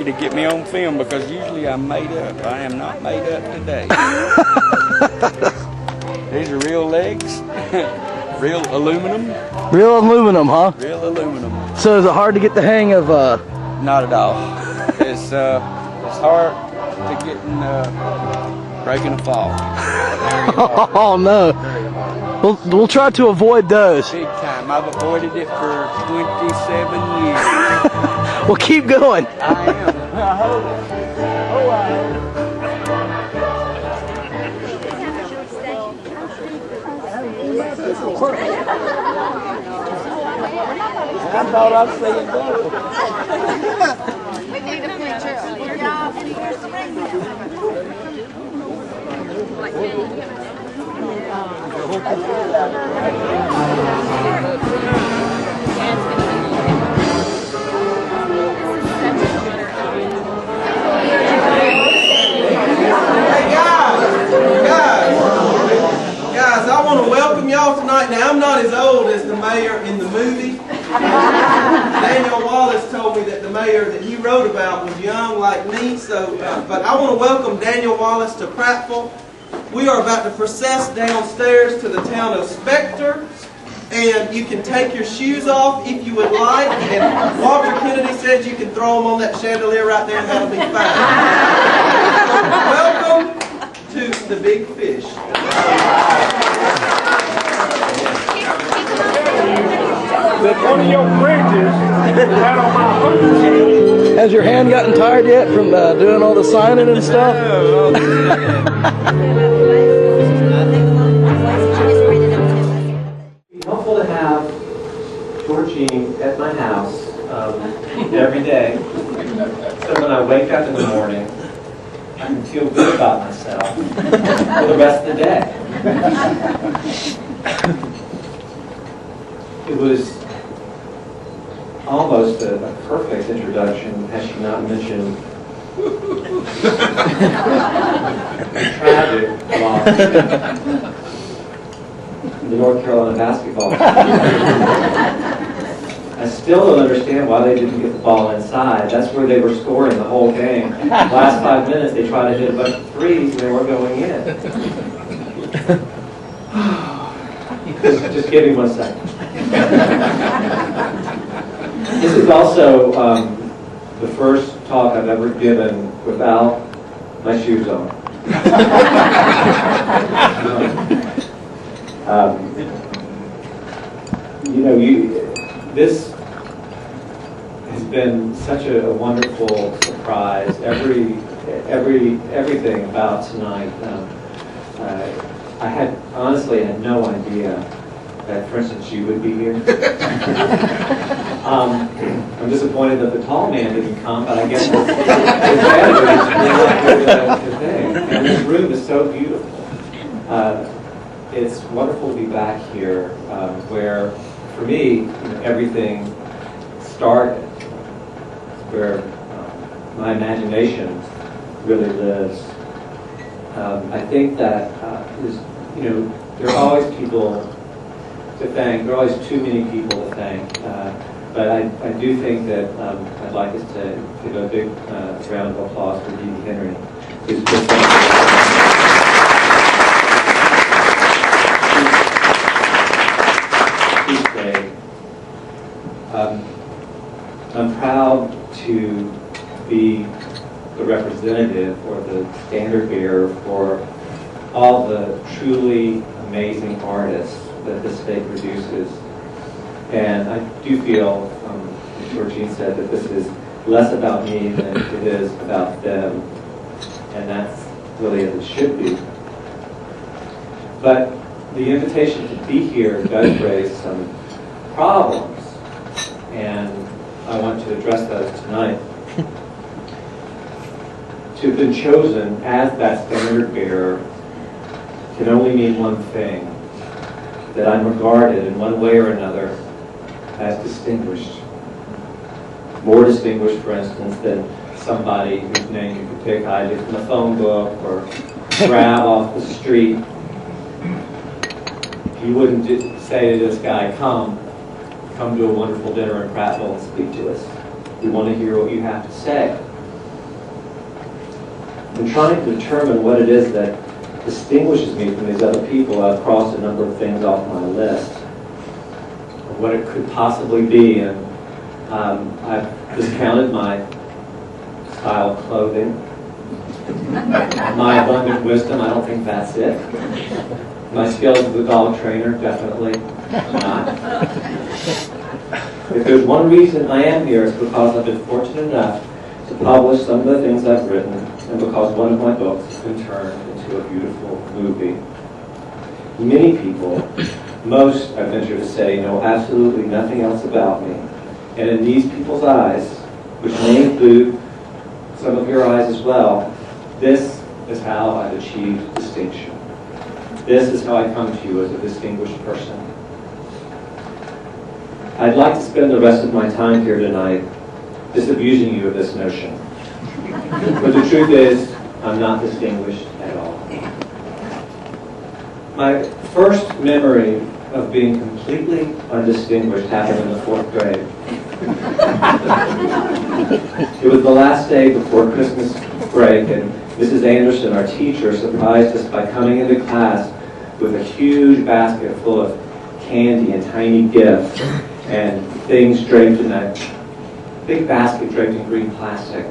lucky to get me on film because usually I'm made up. I am not made up today. These are real legs, real aluminum. Real aluminum, huh? Real aluminum. So is it hard to get the hang of? Not at all. It's hard to get in breaking a fall. Oh no. We'll try to avoid those. Big time. I've avoided it for 27 years. Well, keep going. I am. I hope. Oh, I hope. I thought I'd say it better. We need a picture. Guys, I want to welcome y'all tonight. Now, I'm not as old as the mayor in the movie. Daniel Wallace told me that the mayor that he wrote about was young like me, so, but I want to welcome Daniel Wallace to Prattville. We are about to process downstairs to the town of Spector, and you can take your shoes off if you would like, and Walter Kennedy says you can throw them on that chandelier right there and that'll be fine. So, welcome to the Big Fish. One of your bridges had on my hook. Has your hand gotten tired yet from doing all the signing and stuff? It's helpful to have Georgine at my house every day, so when I wake up in the morning, I can feel good about myself for the rest of the day. It was almost a perfect introduction, had she not mentioned the tragic loss of the North Carolina basketball team. I still don't understand why they didn't get the ball inside. That's where they were scoring the whole game. Last 5 minutes, they tried to hit a bunch of threes, and they weren't going in. Just give me 1 second. This is also the first talk I've ever given without my shoes on. This has been such a wonderful surprise. Everything about tonight. I honestly had no idea that, for instance, you would be here. I'm disappointed that the tall man didn't come, but I guess his editors the thing. And this room is so beautiful. It's wonderful to be back here, where, for me, everything started, where my imagination really lives. I think that there are always people to thank. There are always too many people to thank. But I do think that I'd like us to give a big round of applause for Dee Henry. She's great. I'm proud to be the representative or the standard bearer for all the truly amazing artists that the state produces. And I do feel, as Georgine said, that this is less about me than it is about them. And that's really as it should be. But the invitation to be here does raise some problems. And I want to address those tonight. To have been chosen as that standard bearer can only mean one thing, that I'm regarded in one way or another as distinguished. More distinguished, for instance, than somebody whose name you could pick either from a phone book or grab off the street. You wouldn't say to this guy, come to a wonderful dinner in Prattville and speak to us. We want to hear what you have to say. in trying to determine what it is that distinguishes me from these other people, I've crossed a number of things off my list of what it could possibly be, and I've discounted my style of clothing, my abundant wisdom. I don't think that's it. My skills as a dog trainer, definitely not. If there's one reason I am here, it's because I've been fortunate enough to publish some of the things I've written, and because one of my books has been turned into a beautiful movie. Many people, most, I venture to say, know absolutely nothing else about me. And in these people's eyes, which may include some of your eyes as well, this is how I've achieved distinction. This is how I come to you as a distinguished person. I'd like to spend the rest of my time here tonight disabusing you of this notion. But the truth is, I'm not distinguished at all. My first memory of being completely undistinguished happened in the 4th grade. It was the last day before Christmas break, and Mrs. Anderson, our teacher, surprised us by coming into class with a huge basket full of candy and tiny gifts and things draped in that big basket draped in green plastic,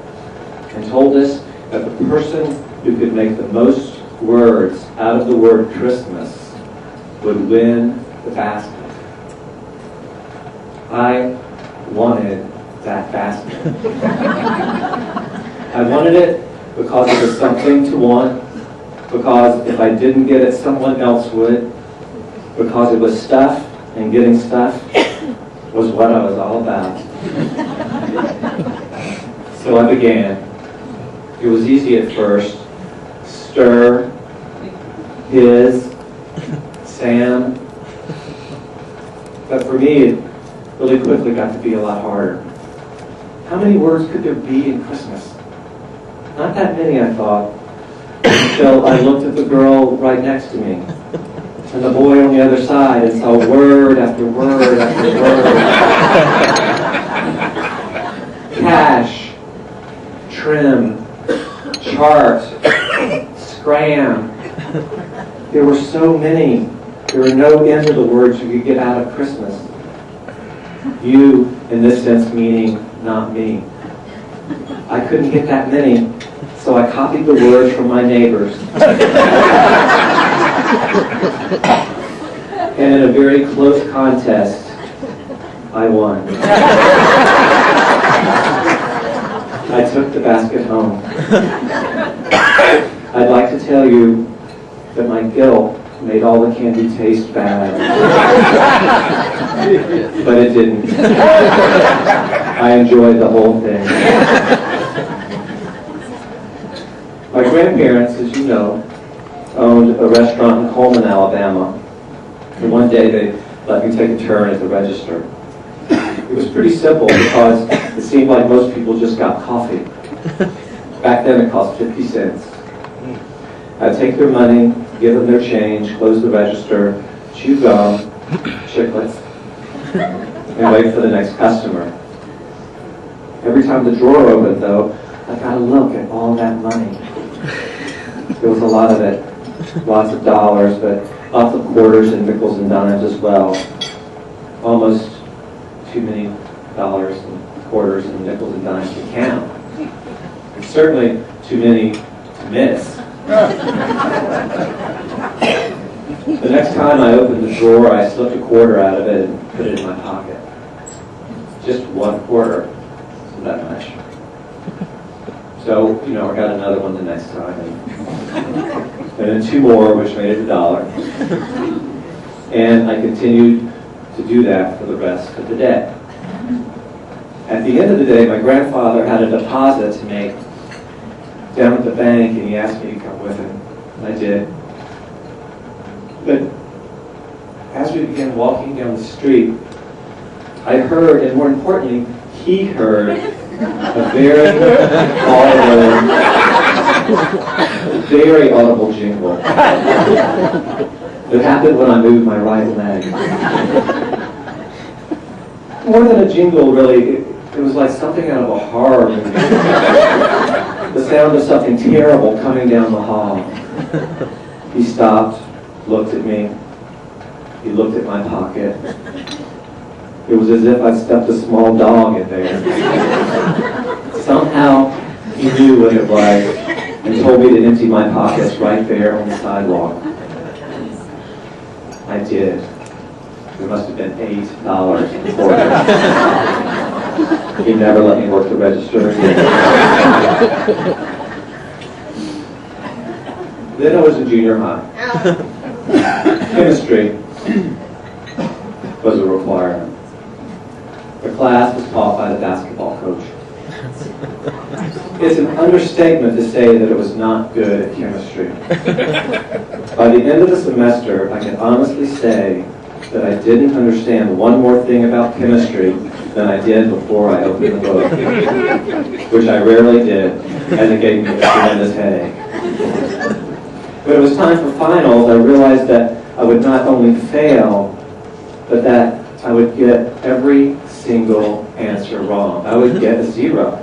and told us that the person who could make the most words out of the word Christmas would win the basket. I wanted that basket. I wanted it because it was something to want, because if I didn't get it, someone else would, because it was stuff, and getting stuff was what I was all about. So I began. It was easy at first. Stir, his, Sam. But for me, it really quickly got to be a lot harder. How many words could there be in Christmas? Not that many, I thought, until I looked at the girl right next to me, and the boy on the other side, and saw word after word after word. Cash, trim, chart, scram. There were so many. There were no end to the words you could get out of Christmas. You, in this sense, meaning not me. I couldn't get that many, so I copied the words from my neighbors. And in a very close contest, I won. I took the basket home. I'd like to tell you that my guilt made all the candy taste bad. But it didn't. I enjoyed the whole thing. My grandparents, as you know, owned a restaurant in Coleman, Alabama. And one day they let me take a turn at the register. It was pretty simple because it seemed like most people just got coffee. Back then it cost 50 cents. I'd take their money, give them their change, close the register, chew gum, chiclets, and wait for the next customer. Every time the drawer opened, though, I got to look at all that money. There was a lot of it, lots of dollars, but lots of quarters and nickels and dimes as well. Almost too many dollars and quarters and nickels and dimes to count. And certainly too many to miss. The next time I opened the drawer, I slipped a quarter out of it and put it in my pocket. Just one quarter, isn't that much? So, I got another one the next time. And then two more, which made it $1. And I continued to do that for the rest of the day. At the end of the day, my grandfather had a deposit to make down at the bank, and he asked me to come with him. And I did. But as we began walking down the street, I heard, and more importantly, he heard a very audible jingle. It happened when I moved my right leg. More than a jingle, really, it was like something out of a horror movie. the sound of something terrible coming down the hall. He stopped, looked at me. He looked at my pocket. It was as if I'd stuffed a small dog in there. Somehow, he knew what it was and told me to empty my pockets right there on the sidewalk. I did. There must have been $8 in quarters. He never let me work the register again. Then I was in junior high. Chemistry was a requirement. The class was taught by the basketball coach. It's an understatement to say that it was not good at chemistry. By the end of the semester, I can honestly say that I didn't understand one more thing about chemistry than I did before I opened the book, which I rarely did, as it gave me a tremendous headache. When it was time for finals, I realized that I would not only fail, but that I would get every single answer wrong. I would get a 0.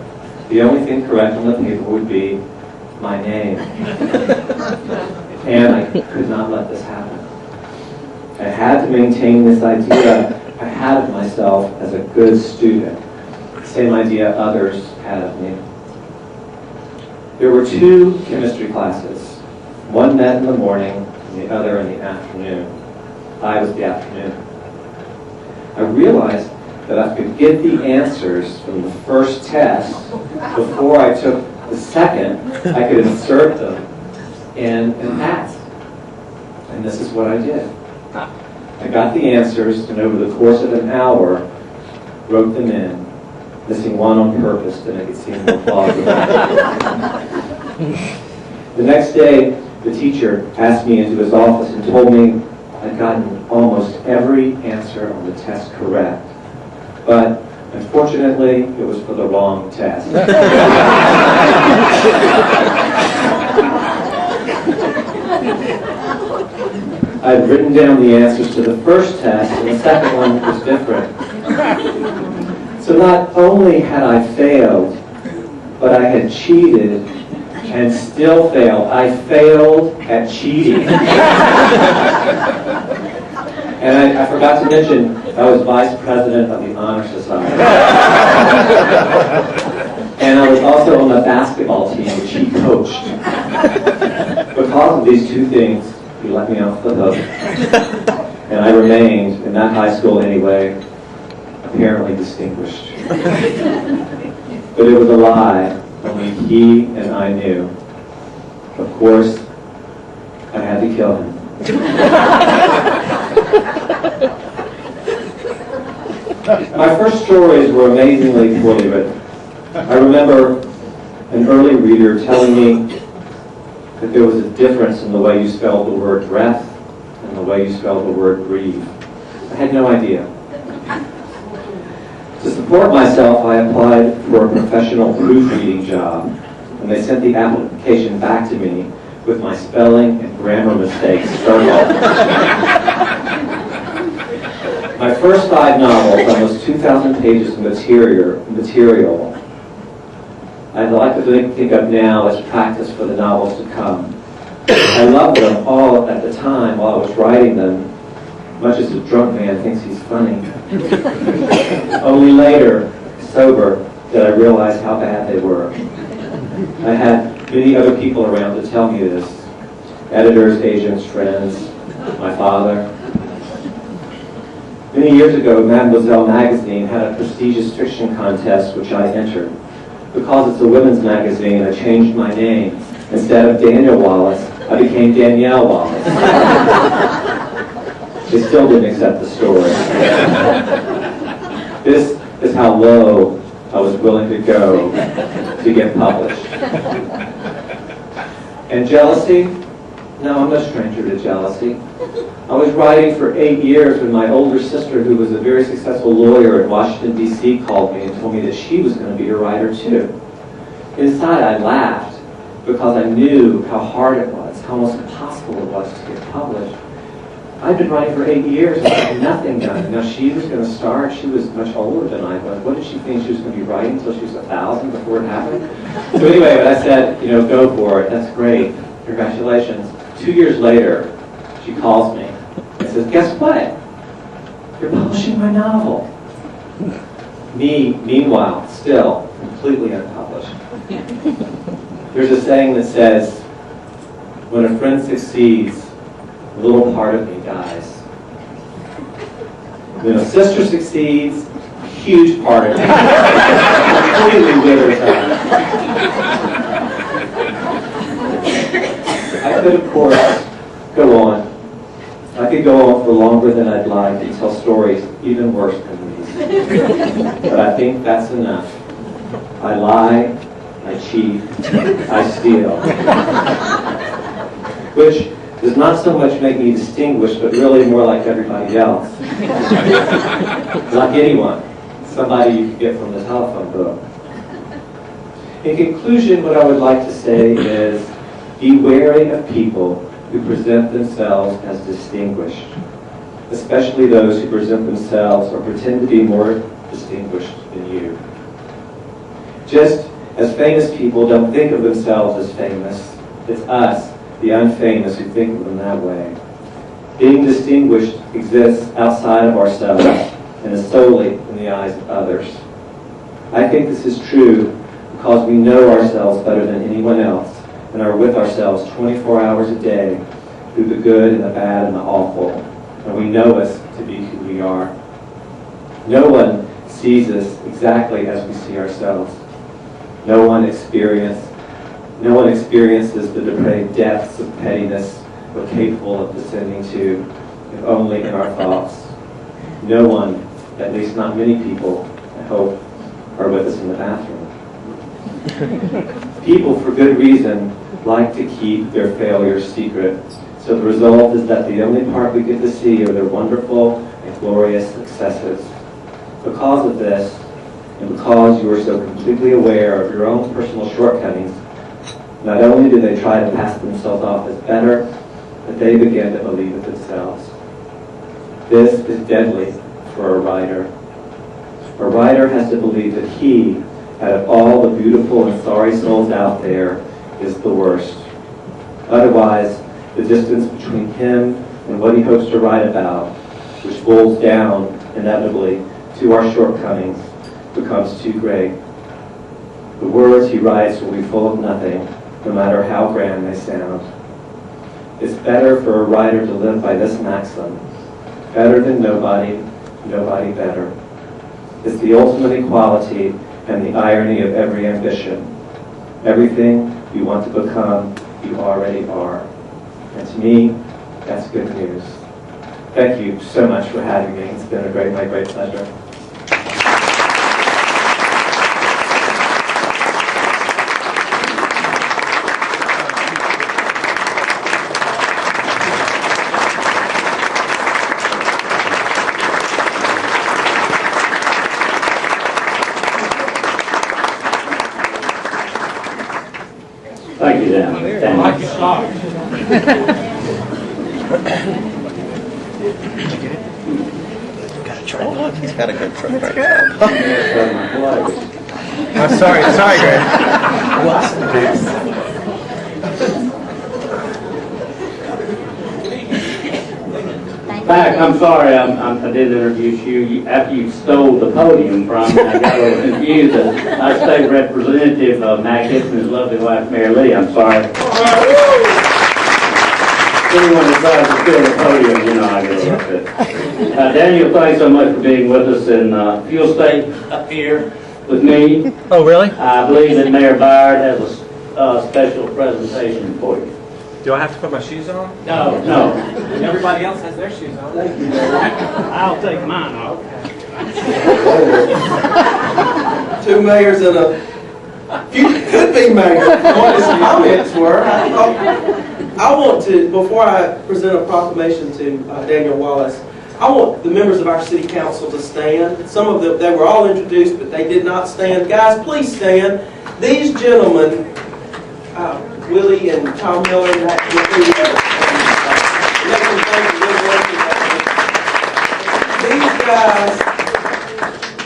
The only thing correct on the paper would be my name. And I could not let this happen. I had to maintain this idea I had of myself as a good student. The same idea others had of me. There were 2 chemistry classes. One met in the morning and the other in the afternoon. I was the afternoon. I realized that I could get the answers from the first test before I took the second. I could insert them in an hat. And this is what I did. I got the answers and over the course of an hour wrote them in, missing one on purpose to make it seem more plausible. The next day, the teacher asked me into his office and told me I'd gotten almost every answer on the test correct. But unfortunately, it was for the wrong test. I'd written down the answers to the first test, and the second one was different. So not only had I failed, but I had cheated and still failed. I failed at cheating. And I forgot to mention, I was vice president of the Honor Society. And I was also on the basketball team, which he coached. Because of these 2 things, he let me off the hook. And I remained, in that high school anyway, apparently distinguished. But it was a lie, only he and I knew. Of course, I had to kill him. My first stories were amazingly poorly written. I remember an early reader telling me that there was a difference in the way you spelled the word breath and the way you spelled the word breathe. I had no idea. To support myself, I applied for a professional proofreading job, and they sent the application back to me with my spelling and grammar mistakes circled. My first 5 novels, almost 2,000 pages of material, I'd like to think of now as practice for the novels to come. I loved them all at the time while I was writing them, much as a drunk man thinks he's funny. Only later, sober, did I realize how bad they were. I had many other people around to tell me this. Editors, agents, friends, my father. Many years ago, Mademoiselle magazine had a prestigious fiction contest which I entered. Because it's a women's magazine, I changed my name. Instead of Daniel Wallace, I became Danielle Wallace. They still didn't accept the story. This is how low I was willing to go to get published. And jealousy? No, I'm no stranger to jealousy. I was writing for 8 years when my older sister, who was a very successful lawyer in Washington, D.C., called me and told me that she was going to be a writer too. Inside, I laughed because I knew how hard it was, how almost impossible it was to get published. I've been writing for 8 years and had nothing done. Now she was going to start, she was much older than I was. What did she think she was going to be writing until she was 1,000 before it happened? So anyway, but I said, you know, go for it. That's great. Congratulations. 2 years later, she calls me and says, guess what? You're publishing my novel. Me, meanwhile, still completely unpublished. There's a saying that says, when a friend succeeds, a little part of me dies. When a sister succeeds, a huge part of me completely withers out. I could, of course, go on. I could go on for longer than I'd like and tell stories even worse than these. But I think that's enough. I lie, I cheat, I steal. Which does not so much make me distinguished, but really more like everybody else. Like anyone. Somebody you could get from the telephone book. In conclusion, what I would like to say is, be wary of people who present themselves as distinguished, especially those who present themselves or pretend to be more distinguished than you. Just as famous people don't think of themselves as famous, it's us, the unfamous, who think of them that way. Being distinguished exists outside of ourselves and is solely in the eyes of others. I think this is true because we know ourselves better than anyone else and are with ourselves 24 hours a day through the good and the bad and the awful, and we know us to be who we are. No one sees us exactly as we see ourselves. No one experiences the depraved depths of pettiness we're capable of descending to, if only in our thoughts. No one, at least not many people, I hope, are with us in the bathroom. People, for good reason, like to keep their failures secret. So the result is that the only part we get to see are their wonderful and glorious successes. Because of this, and because you are so completely aware of your own personal shortcomings, not only do they try to pass themselves off as better, but they begin to believe it themselves. This is deadly for a writer. A writer has to believe that he, out of all the beautiful and sorry souls out there, is the worst. Otherwise, the distance between him and what he hopes to write about, which boils down, inevitably, to our shortcomings, becomes too great. The words he writes will be full of nothing, no matter how grand they sound. It's better for a writer to live by this maxim: better than nobody, nobody better. It's the ultimate equality and the irony of every ambition. Everything you want to become, you already are. And to me, that's good news. Thank you so much for having me. It's been my great pleasure. Thank you, Dan. I like your socks. He's got a good truck right I'm sorry, Greg. Back, I'm sorry, I didn't introduce you. After you stole the podium from me, I got a little confused. Our state representative, Mac Hickman, his lovely wife, Mary Lee. I'm sorry. Anyone that tries to steal the podium, you know I get a little bit. Daniel, thanks so much for being with us in Fuel State up here with me. Oh, really? I believe that Mayor Byard has a special presentation for you. Do I have to put my shoes on? No. Everybody else has their shoes on. Thank you, I'll take mine off. Two mayors and a few could-be mayors. What his comments were. I want to, before I present a proclamation to Daniel Wallace, I want the members of our city council to stand. Some of them, they were all introduced, but they did not stand. Guys, please stand. These gentlemen, Willie and Tom Miller, and that, guys,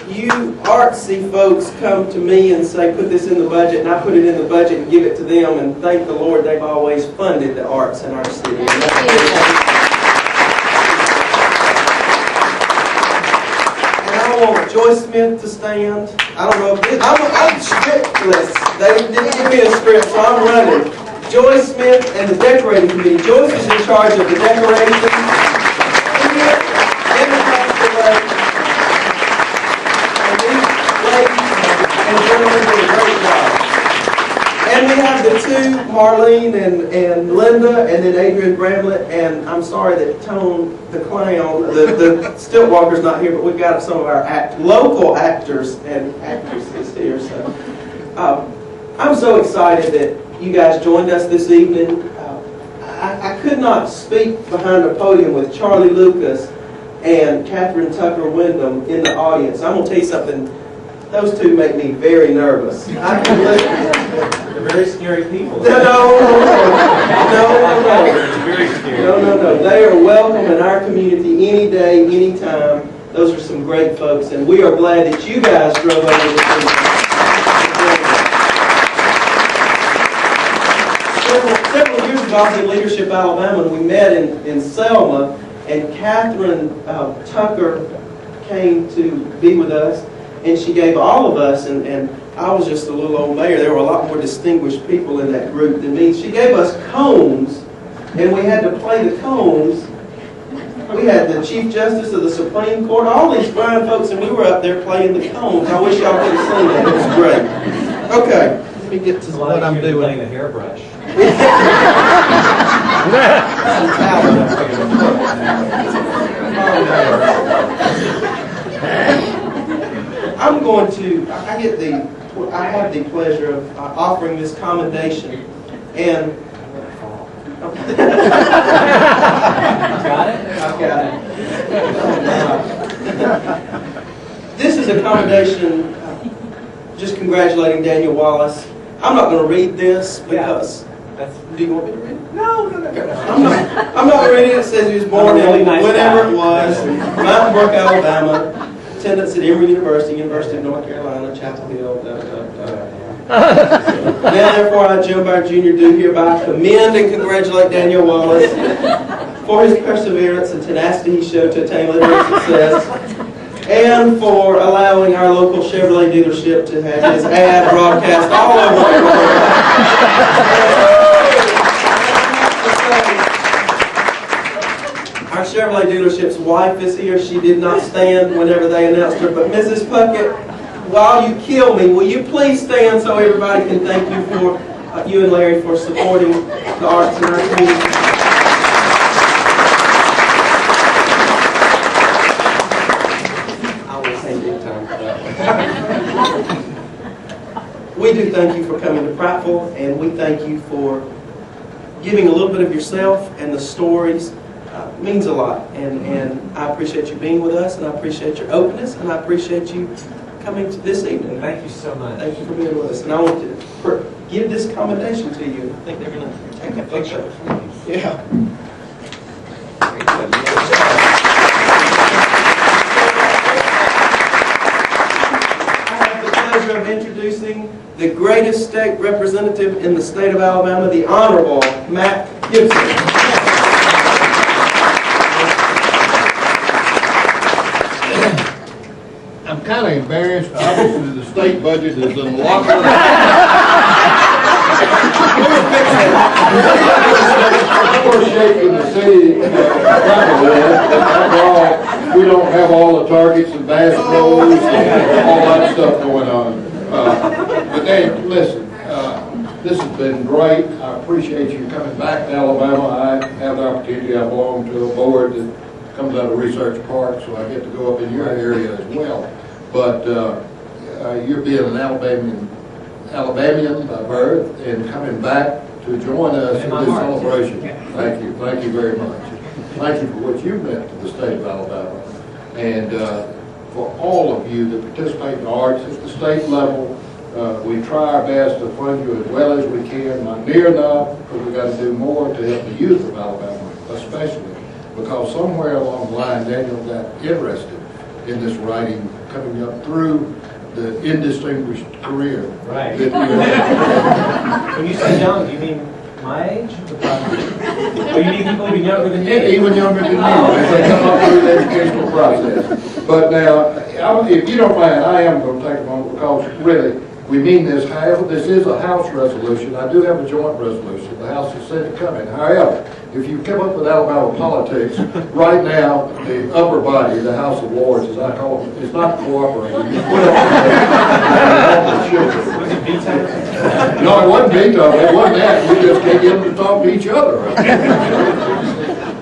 you artsy folks come to me and say, put this in the budget, and I put it in the budget and give it to them, and thank the Lord they've always funded the arts in our city. And I want Joyce Smith to stand. I don't know if this, I'm scriptless. They didn't give me a script, so I'm running. Joyce Smith and the decorating committee. Joyce is in charge of the decorations. And we have the two, Marlene and Linda, and then Adrian Bramlett, and I'm sorry that Tone the Clown, the stilt walker's not here, but we've got some of our local actors and actresses here. So I'm so excited that you guys joined us this evening. I could not speak behind a podium with Charlie Lucas and Catherine Tucker Wyndham in the audience. I'm going to tell you something. Those two make me very nervous. I can listen. They're very scary people. No. Very scary. No. They are welcome in our community any day, any time. Those are some great folks, and we are glad that you guys drove over this evening. Several years ago, I was in Leadership Alabama, and we met in Selma, and Catherine Tucker came to be with us. And she gave all of us, and I was just a little old mayor. There were a lot more distinguished people in that group than me. She gave us combs, and we had to play the combs. We had the Chief Justice of the Supreme Court, all these fine folks, and we were up there playing the combs. I wish y'all could have seen that. It was great. Okay, let me get to what I'm doing. Playing a hairbrush. Some talent. I'm going to, I have the pleasure of offering this commendation, and Got it? I've got it. This is a commendation, just congratulating Daniel Wallace. I'm not going to read this because, do you want me to read it? No. I'm not going to read it. It says he was born in whenever it was, Mountain Brook, Alabama. Attendance at Emory University, University of North Carolina, Chapel Hill, Now, therefore, I, Joe Byer Jr., do hereby commend and congratulate Daniel Wallace for his perseverance and tenacity he showed to attain literary success, and for allowing our local Chevrolet dealership to have his ad broadcast all over the world. Our Chevrolet dealership's wife is here. She did not stand whenever they announced her. But Mrs. Puckett, while you kill me, will you please stand so everybody can thank you for, you and Larry, for supporting the arts in our community. I will say big time for that. We do thank you for coming to Prattville, and we thank you for giving a little bit of yourself and the stories. Means a lot, and I appreciate you being with us, and I appreciate your openness, and I appreciate you coming to this evening. Thank you so much. Thank you for being with us, and I want to give this commendation to you. I think they're going to take a picture. Yeah. I have the pleasure of introducing the greatest state representative in the state of Alabama, the Honorable Matt Gibson. I'm kind of embarrassed. Obviously, the state budget is a lot more. More shape in the city. After all, we don't have all the targets and bass pros and all that stuff going on. But then, listen, this has been great. I appreciate you coming back to Alabama. I have the opportunity. I belong to a board that comes out of Research Park, so I get to go up in your area as well. But you're being an Alabamian by birth and coming back to join us in this celebration. Thank you very much. Thank you for what you've meant to the state of Alabama, and for all of you that participate in the arts at the state level. We try our best to fund you as well as we can, not near enough, because we've got to do more to help the youth of Alabama, especially because somewhere along the line Daniel got interested in this writing coming up through the indistinguished career. Right. That you have. When you say young, do you mean my age? Or you mean people even younger than you? Even younger than you, as they come up through the educational process. But now, if you don't mind, I am going to take a moment because really, we mean this. However, this is a House resolution. I do have a joint resolution. The House has said it coming. However, if you come up with Alabama politics, right now, the upper body, the House of Lords, as I call it, is not cooperating. Was it veto? No, it wasn't veto. It wasn't that. We just can't get them to talk to each other.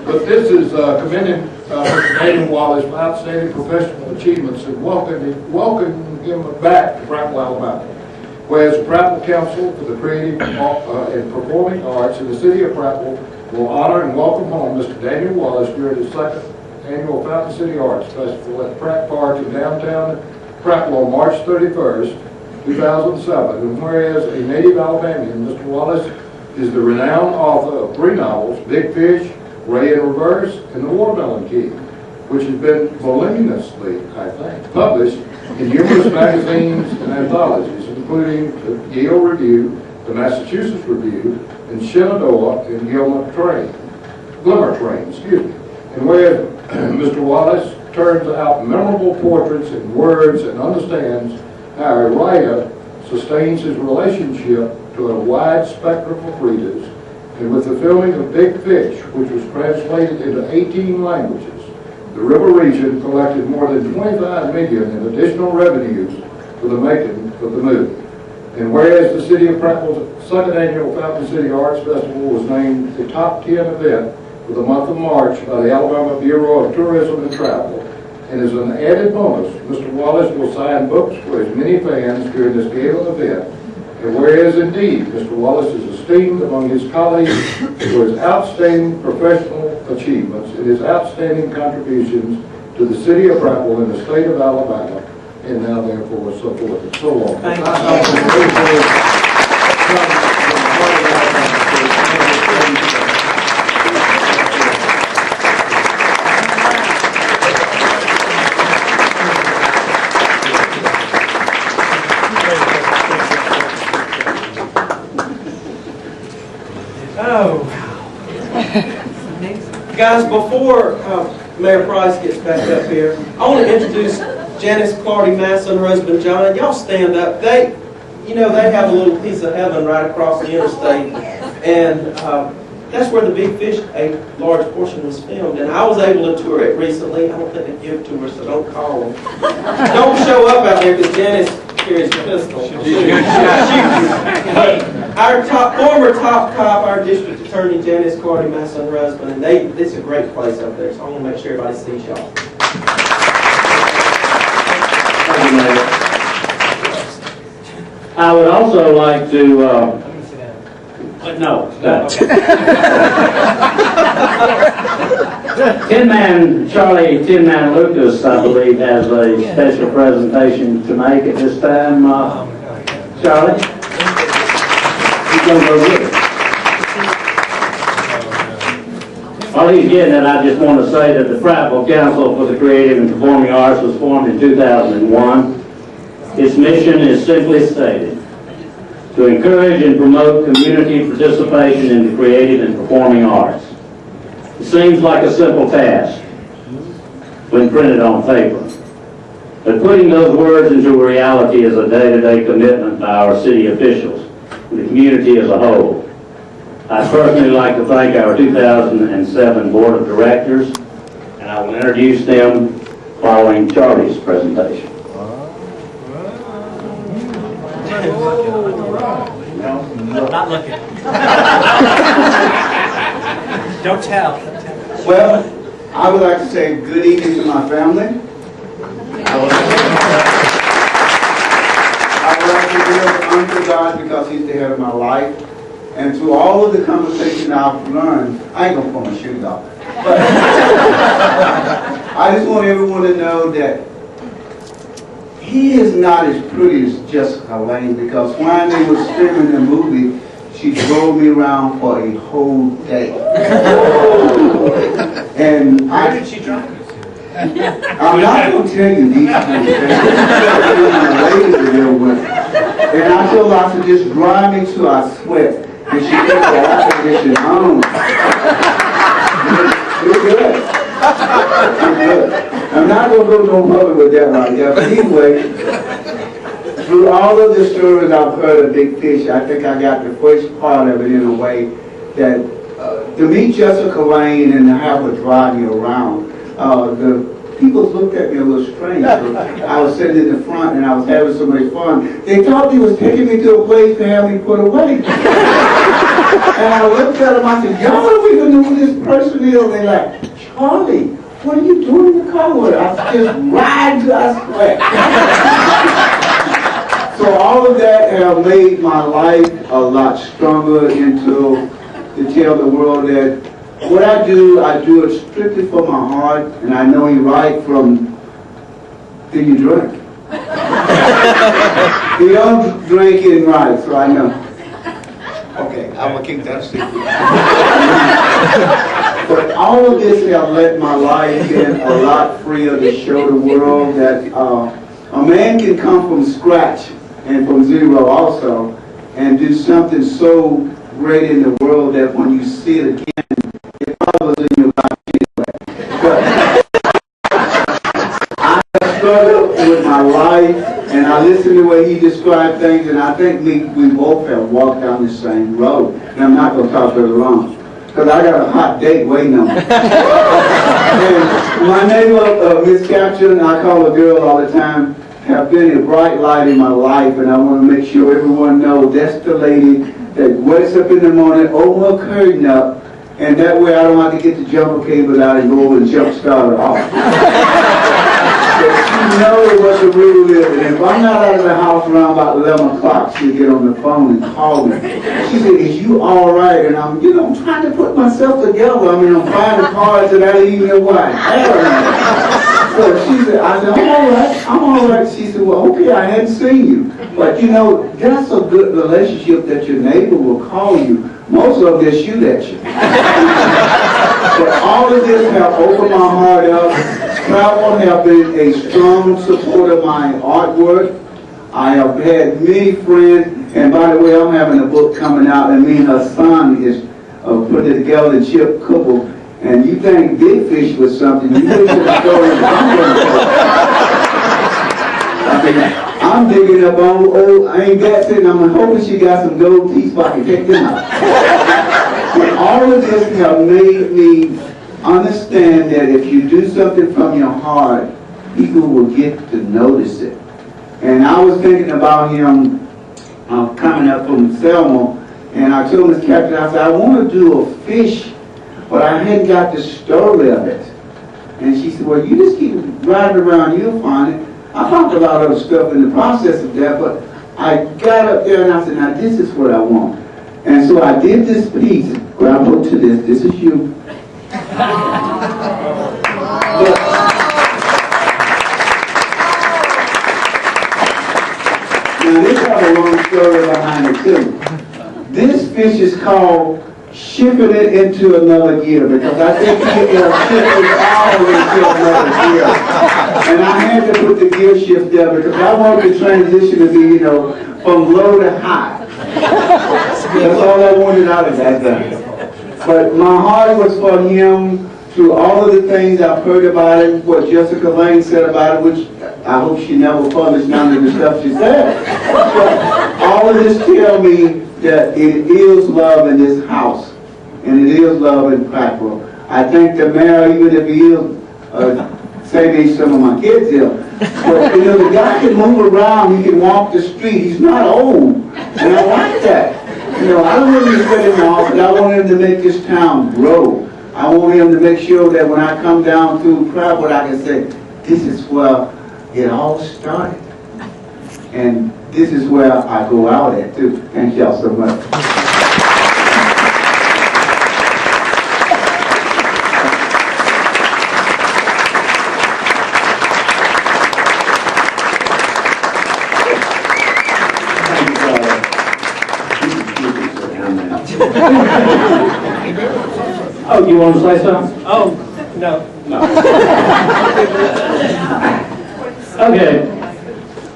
But this is commending Mr. Daniel Wallace for outstanding professional achievements and welcoming him back to Prattville, Alabama. Whereas the Prattville Council for the Creative and Performing Arts in the city of Prattville will honor and welcome home Mr. Daniel Wallace during his second annual Fountain City Arts Festival at Pratt Park in downtown Prattville on March 31st, 2007. And whereas a native Alabamian, Mr. Wallace is the renowned author of 3 novels, Big Fish, Ray in Reverse, and The Watermelon King, which has been voluminously, I think, published in numerous magazines and anthologies, including the Yale Review, the Massachusetts Review, and Shenandoah and Glimmer Train, And where Mr. Wallace turns out memorable portraits in words and understands how a writer sustains his relationship to a wide spectrum of readers, and with the filming of Big Fish, which was translated into 18 languages, the river region collected more than $25 million in additional revenues for the making of the movie. And whereas the city of Prattville's second annual Fountain City Arts Festival was named the top 10 event for the month of March by the Alabama Bureau of Tourism and Travel, and as an added bonus, Mr. Wallace will sign books for his many fans during this gala event. And whereas indeed Mr. Wallace is esteemed among his colleagues for his outstanding professional achievements and his outstanding contributions to the city of Prattville and the state of Alabama, and now therefore so forth and so on. Thank Guys, before Mayor Price gets back up here, I want to introduce Janice Clardy Massa and her husband John. Y'all stand up. They have a little piece of heaven right across the interstate, and that's where the Big Fish, a large portion, was filmed. And I was able to tour it recently. I don't think they give tours, so don't call them. Don't show up out there because Janice carries a pistol. Our former top cop, our district attorney, Janice Clardy Massa and her husband, and it's a great place up there, so I want to make sure everybody sees y'all. I would also like to, no, Charlie Tin Man Lucas, I believe, has a special presentation to make at this time. Charlie? He's going to go get it. While he's getting it, I just want to say that the Prattville Council for the Creative and Performing Arts was formed in 2001. Its mission is simply stated: to encourage and promote community participation in the creative and performing arts. It seems like a simple task when printed on paper, but putting those words into reality is a day-to-day commitment by our city officials and the community as a whole. I'd personally like to thank our 2007 Board of Directors, and I will introduce them following Charlie's presentation. Not looking. Don't tell. Well, I would like to say good evening to my family. I would like to give unto God because He's the head of my life. And through all of the conversation I've learned, I ain't gonna pull my shoes off. But I just want everyone to know that he is not as pretty as Jessica Lange, because when they were filming the movie, she drove me around for a whole day. And Where did she drive you to? I'm not going to tell you these things. And I told her, I said, just dry me till I sweat. And she put the air conditioning on. You're good. You're good. I'm not going to go no further with that right there. But anyway, through all of the stories I've heard of Big Fish, I think I got the first part of it in a way that to meet Jessica Lange and to have her drive me around, the people looked at me a little strange. I was sitting in the front and I was having so much fun. They thought he was taking me to a place to have me put away. And I looked at them, I said, y'all don't even know who this person is. They're like, Charlie, what are you doing in the car with? I said, just ride till I sweat. So all of that have made my life a lot stronger into to tell the world that what I do it strictly for my heart, and I know you right from, do you drink? You don't drink it right, so I know. Okay, I will keep that secret. But all of this have let my life get a lot freer to show the world that a man can come from scratch and from zero also, and do something so great in the world that when you see it again, it probably was in your life anyway. But I have struggled with my life, and I listen to the way he described things, and I think we both have walked down the same road. And I'm not going to talk very long, because I got a hot date waiting on me. And my neighbor, Miss Captain, I call her girl all the time, have been a bright light in my life, and I want to make sure everyone knows that's the lady that wakes up in the morning, open her curtain up, and that way I don't have to get the jumper cable out and go over and jump start her off. But she knows what the rule is, and if I'm not out of the house around about 11 o'clock, she'll get on the phone and call me. She said, is you all right? And I'm trying to put myself together. I mean, I'm finding cards that I didn't even know what I had. So she said, I said, I'm all right. She said, well, okay, I hadn't seen you. But that's a good relationship that your neighbor will call you. Most of them, they'll shoot at you. But all of this have opened my heart up. Travel have been a strong support of my artwork. I have had many friends, and by the way, I'm having a book coming out, and me and her son is putting it together in Chip Cooper. And you think Big Fish was something, you look at the story I'm going to tell. I mean, I'm digging up old I ain't got sitting, I'm hoping she got some gold teeth so I can take them out. But all of this have made me understand that if you do something from your heart, people will get to notice it. And I was thinking about him coming up from Selma, and I told Miss Captain, I said, I want to do a fish, but I hadn't got the story of it. And she said, well, you just keep riding around, you'll find it. I found a lot of other stuff in the process of that, but I got up there and I said, now this is what I want. And so I did this piece, grab hold to this is you. Now this has a long story behind it too. This fish is called shipping it into another gear, because I think people are shipping all into another gear. And I had to put the gear shift there because I want the transition to be, from low to high. That's all I wanted out of that thing. But my heart was for him through all of the things I've heard about him, what Jessica Lange said about it, which I hope she never published none of the stuff she said. But all of this tell me that it is love in this house, and it is love in Prattville. I think the mayor, even if he is, say they some of my kids here, but the guy can move around, he can walk the street, he's not old, and I like that. I don't want to set him off, but I want him to make this town grow. I want him to make sure that when I come down through Prattville, I can say, this is where it all started. And this is where I go out at too. Thank y'all so much. Oh, you want to say something? Oh, no. No. Okay.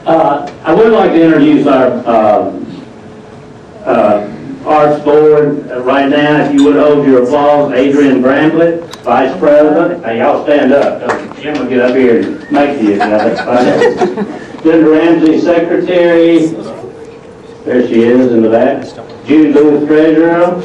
I would like to introduce our Arts Board right now. If you would hold your applause, Adrian Bramblett, Vice President. Hey, y'all stand up. Jim will get up here and make you. Linda Ramsey, Secretary. There she is in the back. Judy Lewis, Treasurer.